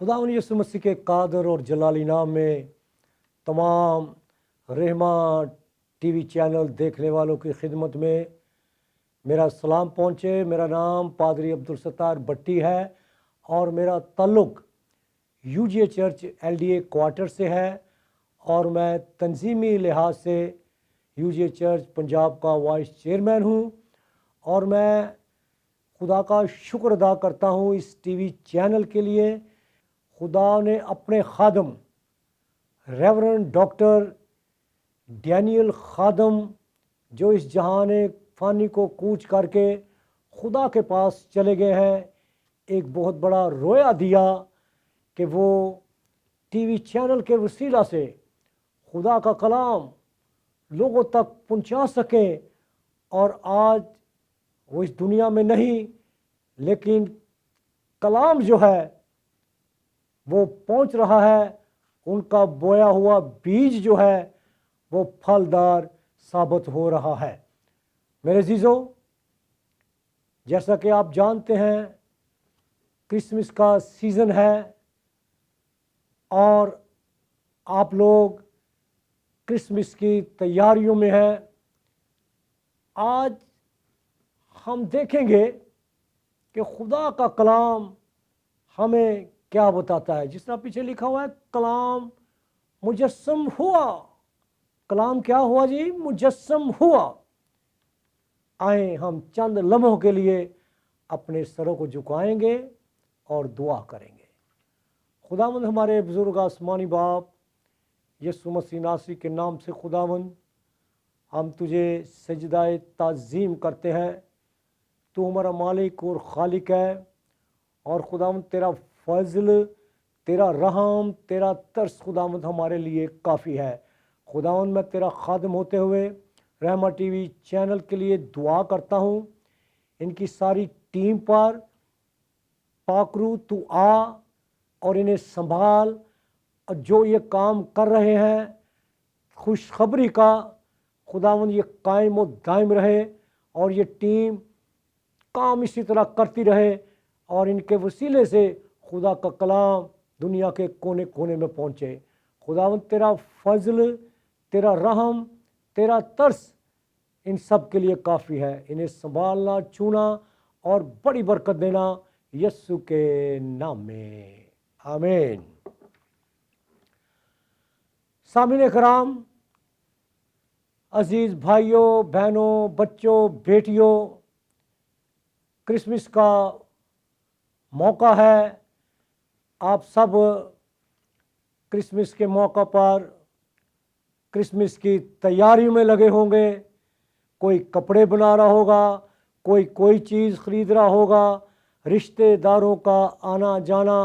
खुदा यीशु मसीह के कादर और जलाली नाम में तमाम रहमा टीवी चैनल देखने वालों की खिदमत में मेरा सलाम पहुँचे। मेरा नाम पादरी अब्दुल सत्तार भट्टी है और मेरा ताल्लुक़ यूजीए चर्च एलडीए क्वार्टर से है और मैं तंजीमी लिहाज से यूजीए चर्च पंजाब का वाइस चेयरमैन हूँ। और मैं खुदा का शुक्र अदा करता हूँ इस टीवी चैनल के लिए। खुदा ने अपने खादम रेवरेंड डॉक्टर डैनियल खादम जो इस जहान फ़ानी को कूच करके खुदा के पास चले गए हैं, एक बहुत बड़ा रोया दिया कि वो टीवी चैनल के वसीला से खुदा का कलाम लोगों तक पहुंचा सकें। और आज वो इस दुनिया में नहीं, लेकिन कलाम जो है वो पहुंच रहा है। उनका बोया हुआ बीज जो है वो फलदार साबित हो रहा है। मेरे अजीज़ों, जैसा कि आप जानते हैं क्रिसमस का सीज़न है और आप लोग क्रिसमस की तैयारियों में हैं। आज हम देखेंगे कि खुदा का कलाम हमें क्या बताता है। जिस तरह पीछे लिखा हुआ है, कलाम मुजस्सम हुआ। कलाम क्या हुआ जी? मुजस्सम हुआ। आए हम चंद लम्हों के लिए अपने सरों को झुकाएंगे और दुआ करेंगे। खुदावंद हमारे बुजुर्ग आसमानी बाप यीशु मसीह नासरी के नाम से खुदावंद हम तुझे सजदाए ताज़ीम करते हैं। तू हमारा मालिक और खालिक है और खुदावंद तेरा फजल, तेरा रहम, तेरा तरस खुदावंद हमारे लिए काफ़ी है। खुदावंद मैं तेरा खादम होते हुए रहमा टीवी चैनल के लिए दुआ करता हूँ। इनकी सारी टीम पर पाकरू तू आ और इन्हें संभाल, और जो ये काम कर रहे हैं खुशखबरी का खुदावंद ये कायम और दायम रहे और ये टीम काम इसी तरह करती रहे और इनके वसीले से खुदा का कलाम दुनिया के कोने कोने में पहुँचे। खुदावंद तेरा फजल, तेरा रहम, तेरा तरस इन सब के लिए काफ़ी है। इन्हें संभालना, छूना और बड़ी बरकत देना यीशु के नाम में, आमीन। सामीन कराम, अजीज़ भाइयों बहनों, बच्चों बेटियों, क्रिसमस का मौका है। आप सब क्रिसमस के मौका पर क्रिसमस की तैयारियों में लगे होंगे। कोई कपड़े बना रहा होगा, कोई चीज़ ख़रीद रहा होगा, रिश्तेदारों का आना जाना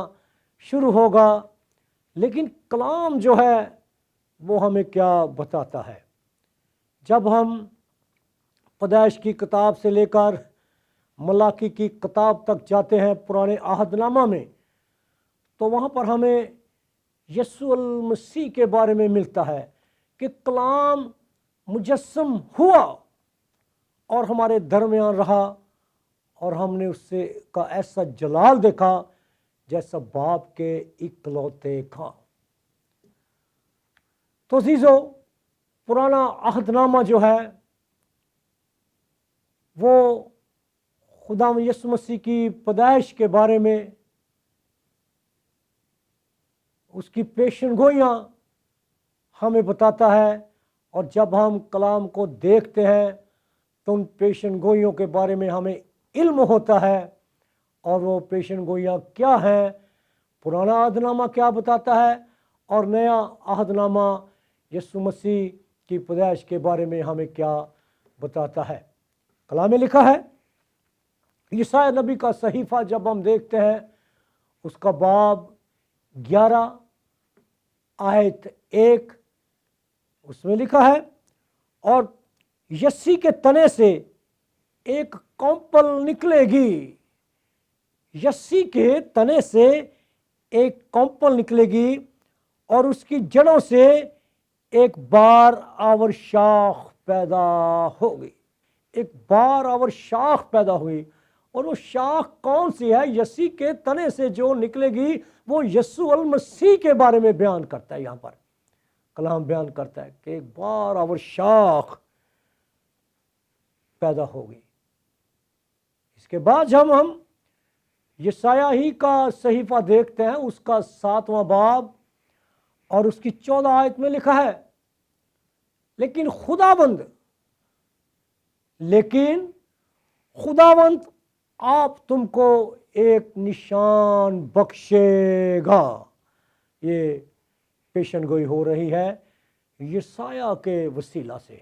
शुरू होगा। लेकिन कलाम जो है वो हमें क्या बताता है? जब हम पैदाइश की किताब से लेकर मलाकी की किताब तक जाते हैं पुराने अहदनामा में, तो वहाँ पर हमें यीशु मसीह के बारे में मिलता है कि कलाम मुजस्सम हुआ और हमारे दरमियान रहा और हमने उससे का ऐसा जलाल देखा जैसा बाप के इकलौते खां। तो अज़ीज़ों, पुराना अहदनामा जो है वो खुदा यीशु मसीह की पैदाइश के बारे में, उसकी पेशनगोइयाँ हमें बताता है। और जब हम कलाम को देखते हैं तो उन पेशनगोइयों के बारे में हमें इल्म होता है। और वो पेशनगोइयाँ क्या हैं, पुराना अहदनामा क्या बताता है और नया अहदनामा यीशु मसीह की पैदाइश के बारे में हमें क्या बताता है। कलाम में लिखा है, यशायाह नबी का सहीफ़ा जब हम देखते हैं उसका बाब 11 आयत 1, उसमें लिखा है, और यस्सी के तने से एक कौंपल निकलेगी। यस्सी के तने से एक कौंपल निकलेगी और उसकी जड़ों से एक बार आवर शाख पैदा होगी। एक बार आवर शाख पैदा हुई اور وہ شاخ کون سی ہے؟ یسی کے تنے سے جو نکلے گی وہ یسوع المسیح کے بارے میں بیان کرتا ہے. یہاں پر کلام بیان کرتا ہے کہ ایک بار اور شاخ پیدا ہوگی. اس کے بعد جب ہم یسایہ ہی کا صحیفہ دیکھتے ہیں، اس کا 7واں باب اور اس کی 14 آیت میں لکھا ہے، لیکن خداوند آپ تم کو ایک نشان بخشے گا. یہ پیشن گوئی ہو رہی ہے یسایہ کے وسیلہ سے.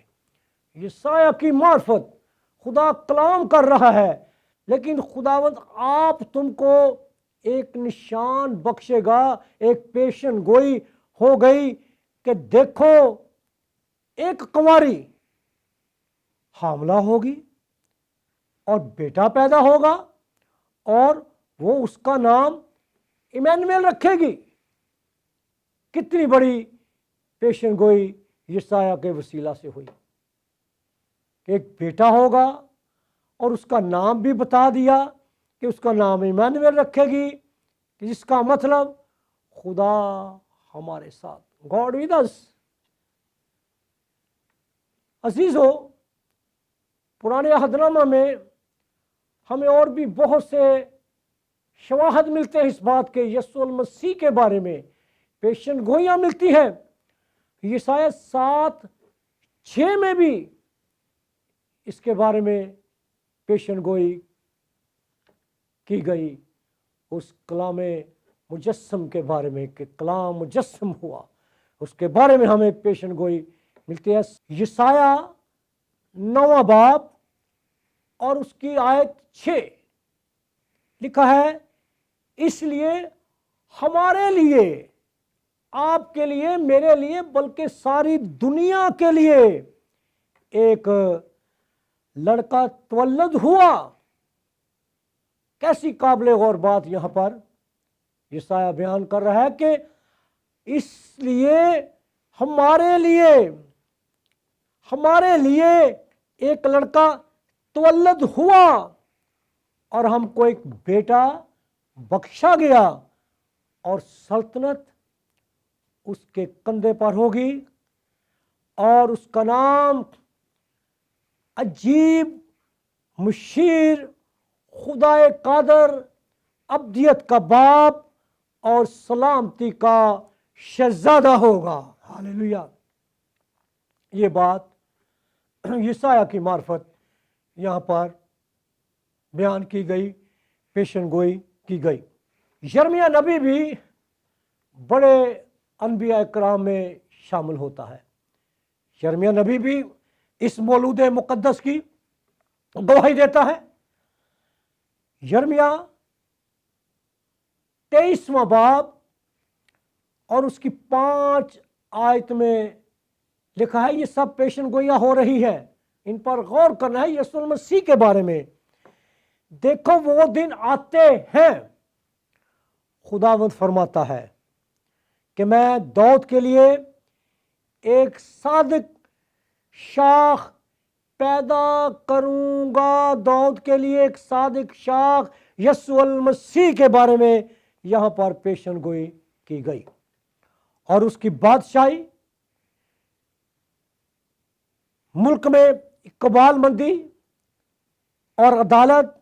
یسایہ کی معرفت خدا کلام کر رہا ہے، لیکن خداوند آپ تم کو ایک نشان بخشے گا. ایک پیشن گوئی ہو گئی کہ دیکھو ایک کنواری حاملہ ہوگی اور بیٹا پیدا ہوگا اور وہ اس کا نام ایمینویل رکھے گی. کتنی بڑی پیشن گوئی یسایہ کے وسیلہ سے ہوئی کہ ایک بیٹا ہوگا، اور اس کا نام بھی بتا دیا کہ اس کا نام ایمانویل رکھے گی، جس کا مطلب خدا ہمارے ساتھ، گاڈ ود اس. عزیزو، پرانے عہد نامہ میں ہمیں اور بھی بہت سے شواہد ملتے ہیں اس بات کے، یسوع المسیح کے بارے میں پیشن گوئیاں ملتی ہیں. یسایہ 7:6 میں بھی اس کے بارے میں پیشن گوئی کی گئی، اس کلام مجسم کے بارے میں کہ کلام مجسم ہوا، اس کے بارے میں ہمیں پیشن گوئی ملتی ہے. یسایہ 9واں باب اور اس کی آیت 6 لکھا ہے، اس لیے ہمارے لیے، آپ کے لیے، میرے لیے، بلکہ ساری دنیا کے لیے ایک لڑکا تولد ہوا. کیسی قابل غور بات یہاں پر یسایہ بیان کر رہا ہے کہ اس لیے ہمارے لیے ایک لڑکا تولد ہوا اور ہم کو ایک بیٹا بخشا گیا، اور سلطنت اس کے کندھے پر ہوگی، اور اس کا نام عجیب، مشیر، خدائے قادر، ابدیت کا باپ اور سلامتی کا شہزادہ ہوگا. ہاللیلویہ. یہ بات یسایہ کی معرفت یہاں پر بیان کی گئی، پیشن گوئی کی گئی. یرمیہ نبی بھی بڑے انبیاء کرام میں شامل ہوتا ہے. یرمیہ نبی بھی اس مولود مقدس کی گواہی دیتا ہے. یرمیہ 23واں باب اور اس کی 5 آیت میں لکھا ہے، یہ سب پیشن گوئیاں ہو رہی ہے، ان پر غور کرنا ہے یسوع المسیح کے بارے میں. دیکھو وہ دن آتے ہیں، خداوند فرماتا ہے کہ میں داؤد کے لیے ایک صادق شاخ پیدا کروں گا. داؤد کے لیے ایک صادق شاخ، یسوع المسیح کے بارے میں یہاں پر پیشن گوئی کی گئی. اور اس کی بادشاہی، ملک میں اقبال مندی اور عدالت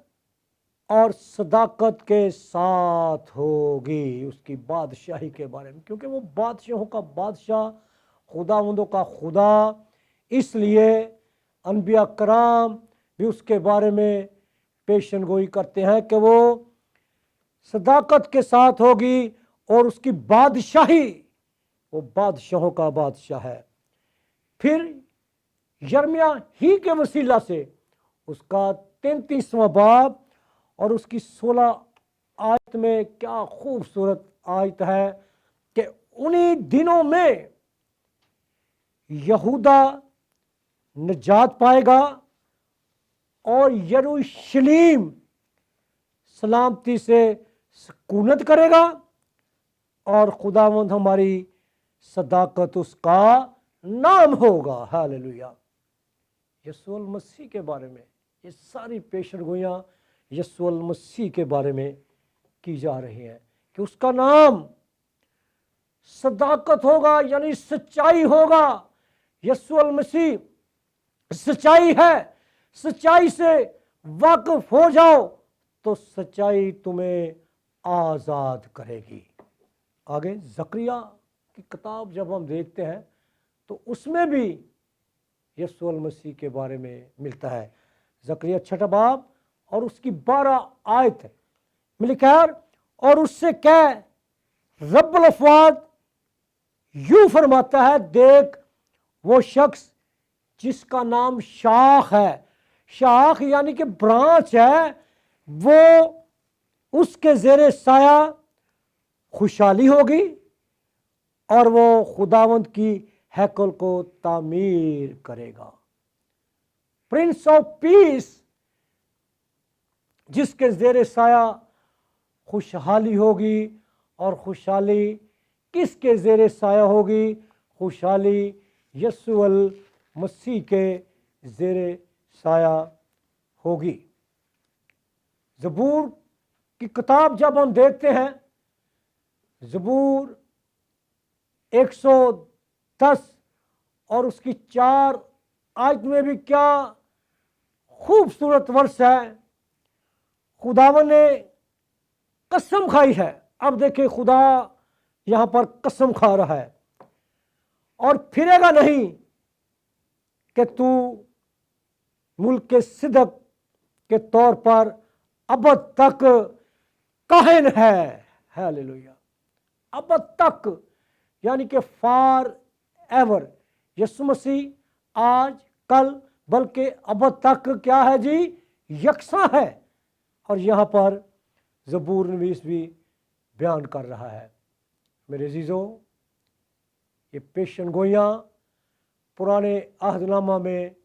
اور صداقت کے ساتھ ہوگی. اس کی بادشاہی کے بارے میں، کیونکہ وہ بادشاہوں کا بادشاہ، خداوندوں کا خدا، اس لیے انبیاء کرام بھی اس کے بارے میں پیشن گوئی کرتے ہیں کہ وہ صداقت کے ساتھ ہوگی، اور اس کی بادشاہی، وہ بادشاہوں کا بادشاہ ہے. پھر یرمیہ ہی کے وسیلہ سے اس کا 33واں باب اور اس کی 16 آیت میں کیا خوبصورت آیت ہے کہ انہی دنوں میں یہودا نجات پائے گا اور یروشلم سلامتی سے سکونت کرے گا، اور خداوند ہماری صداقت اس کا نام ہوگا. ہاللیلویہ. یسوع المسیح کے بارے میں یہ ساری پیشن گوئیاں यीशु मसीह के बारे में की जा रही है कि उसका नाम सदाकत होगा, यानी सच्चाई होगा। यीशु मसीह सच्चाई है। सच्चाई से वाकिफ हो जाओ तो सच्चाई तुम्हें आज़ाद करेगी। आगे ज़करिया की किताब जब हम देखते हैं तो उसमें भी यीशु मसीह के बारे में मिलता है। ज़करिया 6 बाब और उसकी 12 आयत में लिखा है, और उससे कह रब्बुल अफ़वाद यूं फरमाता है, देख वो शख्स जिसका नाम शाख है, शाख यानी कि ब्रांच है, वो उसके ज़ेरे साया खुशहाली होगी और वो खुदावंद की हैकल को तामीर करेगा। प्रिंस ऑफ पीस जिसके ज़ेरे साया खुशहाली होगी, और खुशहाली किसके ज़ेरे साया होगी? खुशहाली यीशु मसीह के ज़ेरे साया होगी। ज़बूर की किताब जब हम देखते हैं, ज़बूर 110 और उसकी 4 आयत में भी क्या खूबसूरत वर्ष है। खुदावन ने कसम खाई है। अब देखिए खुदा यहाँ पर कसम खा रहा है, और फिरेगा नहीं कि तू मुल्क के सिदक के तौर पर अब तक काहिन है। हालेलुया। अब तक यानी कि फॉर एवर। यीशु मसीह आज कल बल्कि अब तक क्या है जी? यकसा है। और यहाँ पर ज़बूर नवीस भी बयान कर रहा है। मेरे अज़ीज़ों, ये पेशन गोइयाँ पुराने अहदनामा में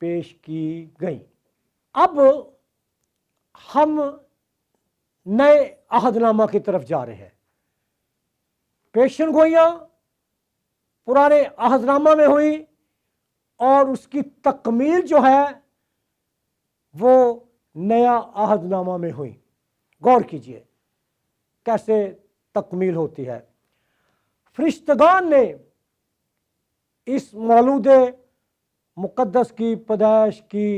पेश की गई। अब हम नए अहदनामा की तरफ जा रहे हैं। पेशन गोइयाँ पुराने अहदनामा में हुई और उसकी तकमील जो है वो नया अहदनामा में हुई। गौर कीजिए कैसे तकमील होती है। फरिश्तगान ने इस मौलूद मुक़द्दस की पैदाइश की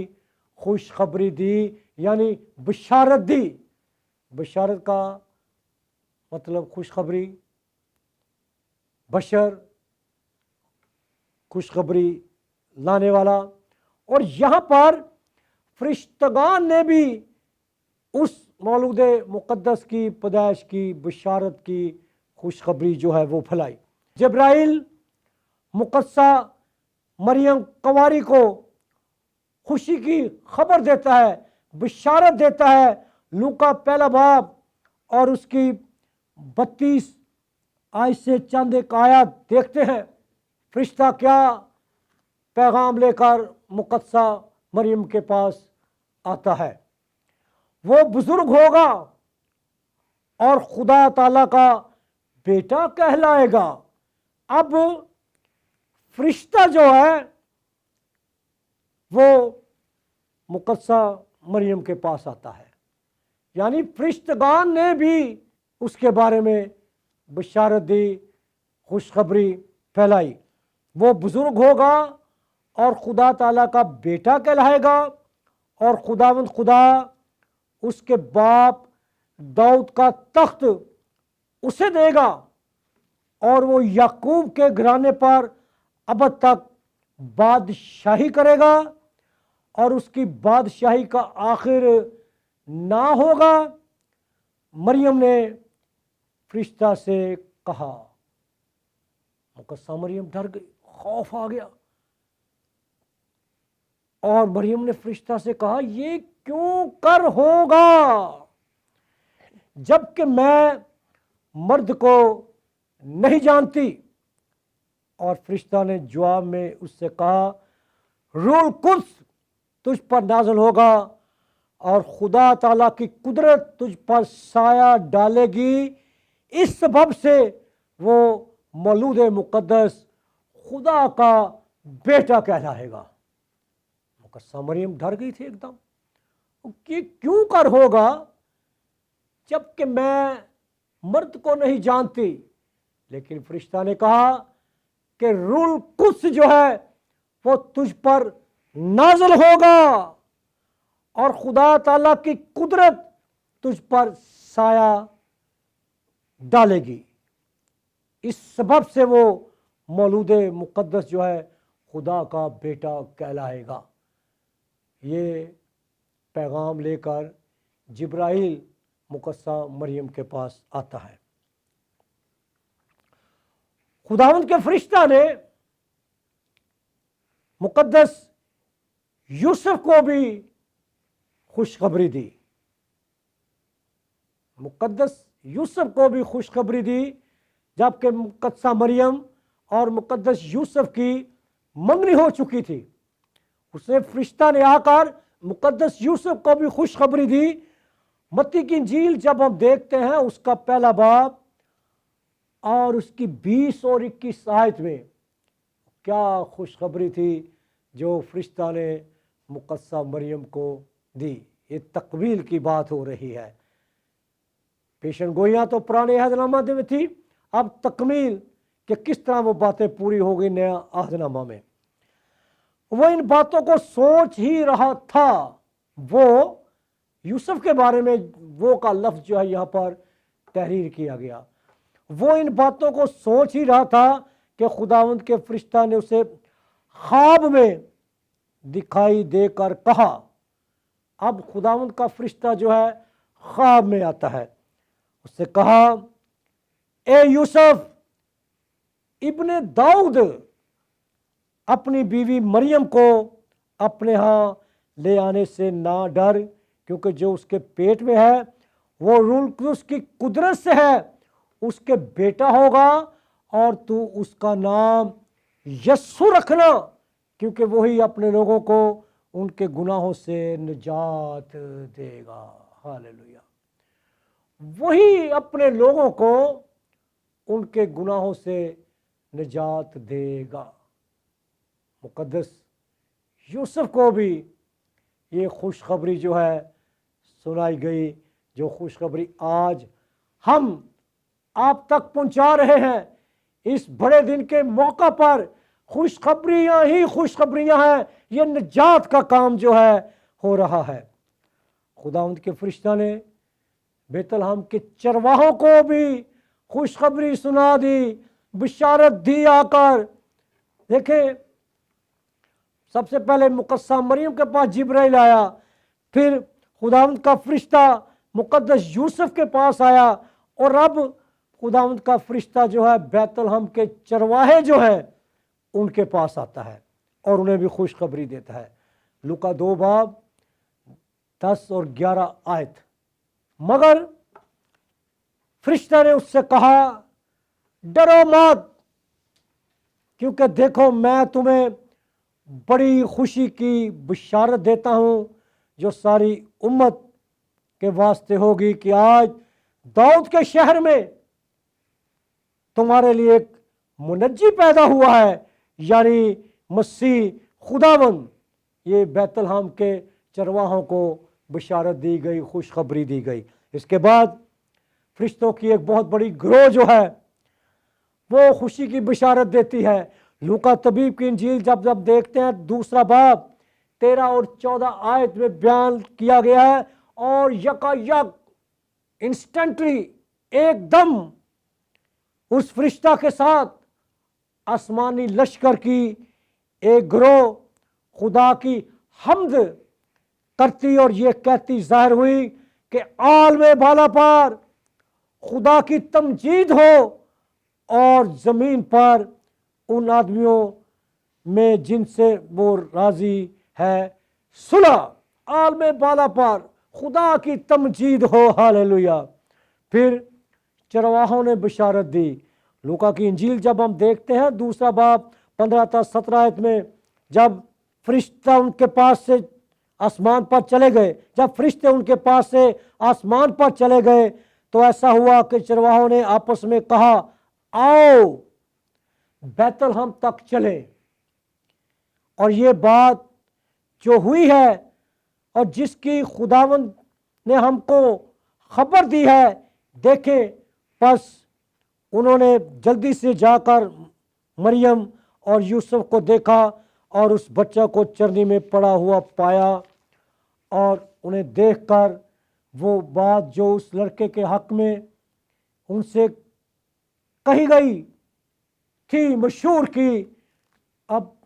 खुशखबरी दी, यानी बशारत दी। बशारत का मतलब खुशखबरी, बशर खुशखबरी लाने वाला। और यहाँ पर फरिश्तगान ने भी उस मौलूद मुक़द्दस की पैदाइश की बशारत की खुशखबरी जो है वो फैलाई। जब्राइल मुक़द्दसा मरियम कंवारी को खुशी की खबर देता है, बशारत देता है। लूका 1 बाब और उसकी 32 आयत से चंद एक आयत देखते हैं। फरिश्ता क्या पैगाम लेकर मुक़द्दसा मरियम के पास आता है? वो बुजुर्ग होगा और खुदा ताला का बेटा कहलाएगा। अब फरिश्ता जो है वो मुक़द्दसा मरियम के पास आता है, यानी फरिश्तगान ने भी उसके बारे में बशारत दी, खुशखबरी फैलाई। वो बुजुर्ग होगा और खुदा ताला का बेटा कहलाएगा, और खुदावंद खुदा उसके बाप दाऊद का तख्त उसे देगा, और वो याकूब के घराने पर अब तक बादशाही करेगा, और उसकी बादशाही का आखिर ना होगा। मरियम ने फरिश्ता से कहा, मुक़द्दसा मरियम डर गई, खौफ आ गया, और मरियम ने फरिश्ता से कहा, ये क्यों कर होगा जबकि मैं मर्द को नहीं जानती? और फरिश्ता ने जवाब में उससे कहा, रूह कुद्स तुझ पर नाज़िल होगा और खुदा ताला की कुदरत तुझ पर साया डालेगी। इस सबब से वो मौलूद मुक़द्दस खुदा का बेटा कहलाएगा। मुक़द्दसा मरियम डर गई थी एकदम, कि क्यों कर होगा जबकि मैं मर्द को नहीं जानती। लेकिन फरिश्ता ने कहा कि रूल कुद्स जो है वो तुझ पर नाज़िल होगा और खुदा ताला की कुदरत तुझ पर साया डालेगी। इस सबब से वो मौलूद मुक़द्दस जो है खुदा का बेटा कहलाएगा। ये पैगाम लेकर जिब्राइल मुकद्दसा मरियम के पास आता है। खुदावंद के फरिश्ता ने मुकद्दस यूसुफ को भी खुशखबरी दी। मुकद्दस यूसुफ को भी खुशखबरी दी, जबकि मुकद्दसा मरियम और मुकद्दस यूसुफ की मंगनी हो चुकी थी। उसने फरिश्ता ने आकर मुकद्दस यूसुफ को भी खुशखबरी दी। मत्ती की इंजील जब हम देखते हैं उसका पहला बाब और उसकी 20 और 21 आयत में क्या खुशखबरी थी जो फरिश्ता ने मुकद्दसा मरियम को दी। ये तकमील की बात हो रही है। पेशन गोइयाँ तो पुराने अहदनामा में थी, अब तकमील कि किस तरह वो बातें पूरी हो गई नया अहदनामा में। वो इन बातों को सोच ही रहा था। वो यूसुफ के बारे में वो का लफ्ज़ जो है यहाँ पर तहरीर किया गया। वो इन बातों को सोच ही रहा था कि खुदावंद के फरिश्ता ने उसे ख्वाब में दिखाई देकर कहा। अब खुदावंद का फरिश्ता जो है ख्वाब में आता है। उससे कहा, ए यूसुफ इब्ने दाऊद, अपनी बीवी मरियम को अपने यहाँ ले आने से ना डर, क्योंकि जो उसके पेट में है वो रूल उसकी कुदरत से है। उसके बेटा होगा और तू उसका नाम यस्सु रखना, क्योंकि वही अपने लोगों को उनके गुनाहों से निजात देगा। हालेलुया। वही अपने लोगों को उनके गुनाहों से निजात देगा। मुकद्दस यूसुफ को भी ये खुशखबरी जो है सुनाई गई, जो खुशखबरी आज हम आप तक पहुंचा रहे हैं। इस बड़े दिन के मौका पर खुशखबरियां ही खुशखबरियां हैं। ये निजात का काम जो है हो रहा है। खुदावंद के फरिश्ता ने बेतलहम के चरवाहों को भी खुशखबरी सुना दी, बिशारत दी आकर। देखें, सबसे पहले मुकद्दसा मरियम के पास जिब्राइल आया, फिर खुदावंद का फरिश्ता मुकद्दस यूसुफ के पास आया, और अब खुदावंद का फरिश्ता जो है बेतलहम के चरवाहे जो हैं उनके पास आता है और उन्हें भी खुशखबरी देता है। लूका 2 बाब 10 और 11 आयत। मगर फरिश्ता ने उससे कहा, डरो मत, क्योंकि देखो मैं तुम्हें बड़ी खुशी की बिशारत देता हूँ जो सारी उम्मत के वास्ते होगी, कि आज दाऊद के शहर में तुम्हारे लिए एक मुनज्जी पैदा हुआ है, यानी मसीह खुदावंद। ये बेतलहम के चरवाहों को बिशारत दी गई, खुशखबरी दी गई। इसके बाद फरिश्तों की एक बहुत बड़ी गिरोह जो है वो खुशी की बिशारत देती है। लूका तबीब की इंजील जब देखते हैं 2 बाब 13 और 14 आयत में बयान किया गया है, और यकायक इंस्टेंटली एकदम उस फरिश्ता के साथ आसमानी लश्कर की एक गिरोह खुदा की हम्द करती और ये कहती जाहिर हुई कि आलमे बाला पर खुदा की तमजीद हो और ज़मीन पर उन आदमियों में जिनसे वो राज़ी है सुलह। आलमे बाला पर खुदा की तमजीद हो। हालेलुया। फिर चरवाहों ने बिशारत दी। लूका की इंजील जब हम देखते हैं 2 बाब 15-17 आयत में, जब फरिश्ता उनके पास से आसमान पर चले गए, जब फरिश्ते उनके पास से आसमान पर चले गए, तो ऐसा हुआ कि चरवाहों ने आपस में कहा, आओ बेतलहम तक चले। और ये बात जो हुई है और जिसकी खुदावंद ने हमको खबर दी है, देखें। बस उन्होंने जल्दी से जाकर मरियम और यूसुफ को देखा और उस बच्चा को चरनी में पड़ा हुआ पाया, और उन्हें देखकर वो बात जो उस लड़के के हक में उनसे कही गई थी, मशहूर की, अब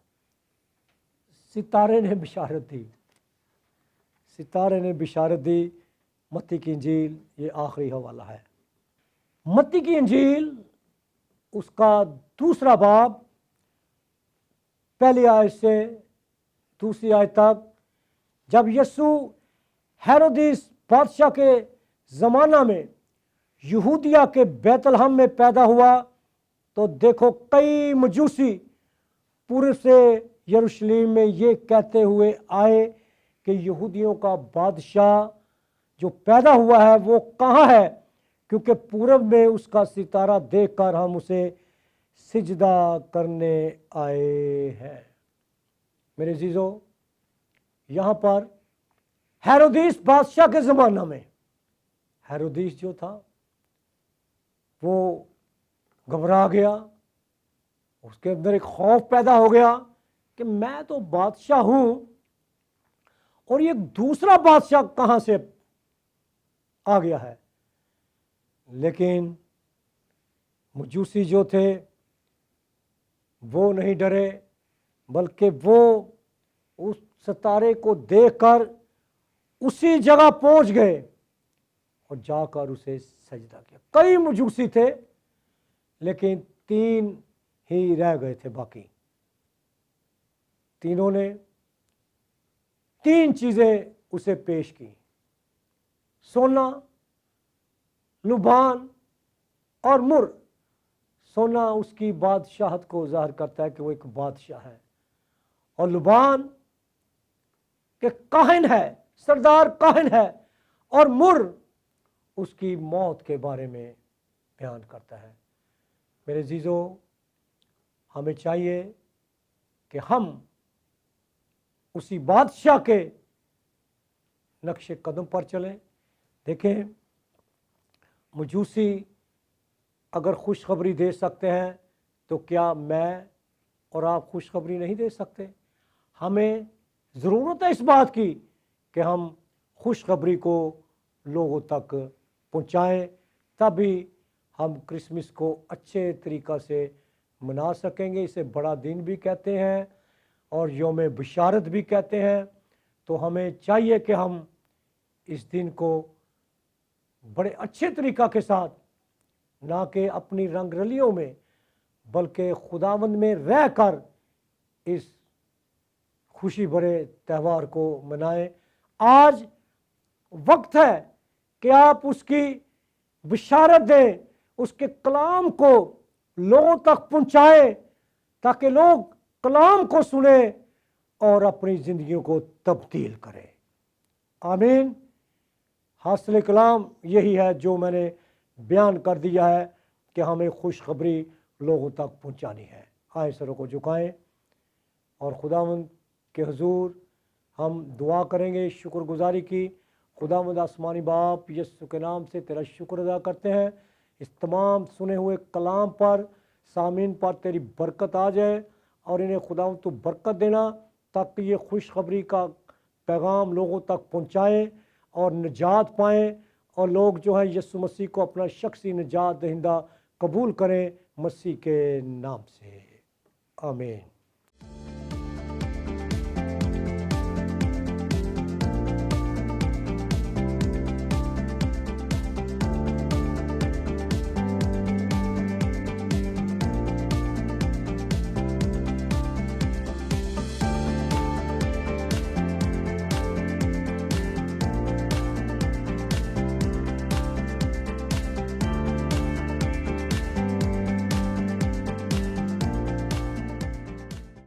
सितारे ने बिशारत दी। सितारे ने बिशारत दी। मत्ती की इंजील, ये आखिरी हवाला है। मत्ती की इंजील उसका 2 बाब, पहली आयत से 2 आयत तक। जब यीशु हेरोदिस बादशाह के ज़माना में यहूदिया के बैतलहम में पैदा हुआ, तो देखो कई मजूसी पूर्व से यरूशलेम में ये कहते हुए आए कि यहूदियों का बादशाह जो पैदा हुआ है वो कहाँ है, क्योंकि पूरब में उसका सितारा देखकर हम उसे सिजदा करने आए हैं। मेरे अजीजों, यहाँ पर हेरोदिस बादशाह के ज़माना में हेरोदिस जो था वो घबरा गया, उसके अंदर एक खौफ पैदा हो गया कि मैं तो बादशाह हूँ और ये दूसरा बादशाह कहाँ से आ गया है। लेकिन मजूसी जो थे वो नहीं डरे, बल्कि वो उस सितारे को देखकर उसी जगह पहुंच गए और जाकर उसे सजदा किया। कई मजूसी थे, लेकिन 3 ही रह गए थे। बाकी तीनों ने 3 चीज़ें उसे पेश की, सोना, लुभान और मुर। सोना उसकी बादशाहत को ज़ाहिर करता है कि वो एक बादशाह है, और लुभान के काहिन है, सरदार काहिन है, और मुर उसकी मौत के बारे में बयान करता है। मेरे अजीजों, हमें चाहिए कि हम उसी बादशाह के नक्शे कदम पर चलें। देखें, मजूसी अगर खुशखबरी दे सकते हैं, तो क्या मैं और आप खुशखबरी नहीं दे सकते? हमें ज़रूरत है इस बात की कि हम खुशखबरी को लोगों तक पहुंचाएं, तभी हम क्रिसमस को अच्छे तरीक़ा से मना सकेंगे। इसे बड़ा दिन भी कहते हैं और यौम बिशारत भी कहते हैं। तो हमें चाहिए कि हम इस दिन को बड़े अच्छे तरीक़ा के साथ, ना कि अपनी रंगरलियों में, बल्कि खुदावंद में रहकर इस खुशी भरे त्यौहार को मनाएं। आज वक्त है कि आप उसकी बिशारत दें, उसके कलाम को लोगों तक पहुंचाएं, ताकि लोग कलाम को सुने और अपनी ज़िंदगियों को तब्दील करें। आमीन। हासिल कलाम यही है जो मैंने बयान कर दिया है कि हमें खुशखबरी लोगों तक पहुंचानी है। आए सरों को झुकाएं और खुदावंद के हुजूर हम दुआ करेंगे शुक्रगुजारी की। खुदावंद आसमानी बाप, यीशु के नाम से तेरा शुक्र अदा करते हैं। इस तमाम सुने हुए कलाम पर, सामीन पर तेरी बरकत आ जाए और इन्हें खुदावंद तू बरकत देना, ताकि ये खुशखबरी का पैगाम लोगों तक पहुँचाएँ और निजात पाएँ, और लोग जो है यीशु मसीह को अपना शख्सी निजात दहिंदा कबूल करें, मसीह के नाम से। आमीन।